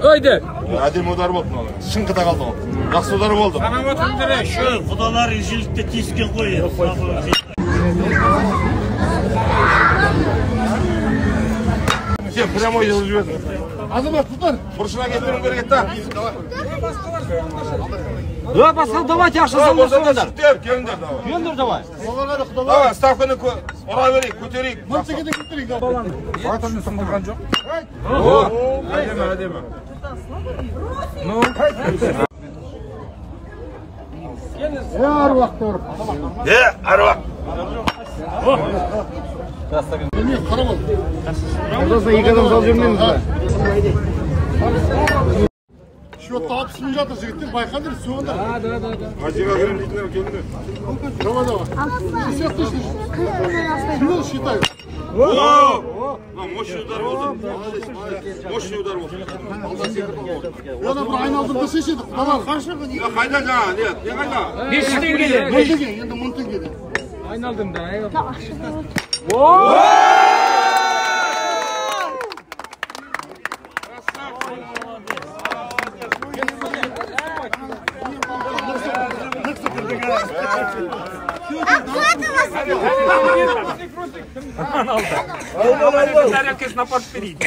Haydi. Әдемі удар болды мынау. Шыңқыта қалды ғой. Жақсы удар болды. Санап отырыңдар. Şu kudalar izcilikte tisken koyuyor. Сен прямой езіп жібердің. Азамат, тұтар. Бұрышына кетуің керек еді. Басқа давайте ақша салыңдар. Келіңдер давай. Келіңдер давай. Давай, ставканы ұра берейік, көтерейік. Мың теңгеден көтерейік. Батырны сындырған жоқ. Әдемі. Аруақ тұрып. Аруақ. Білмей, қарап ал. Осыдан екі адам сал жүрмейміз бе? Счетта 60 мың жатыр жігіттер, байқадыр, соғындар. Азиға кірім дейтіндер келіңдер. Давай. 60 тысяч. Сюда считай. Мощный удар болды. Мощный удар болды. Yana bir ayналдым десеші еді, құдалар. Қайда жаңа, не қайда? 500 теңгеде. 1000 теңге, енді 1000 теңгеде. Айналдым да. Тарелки на подперить.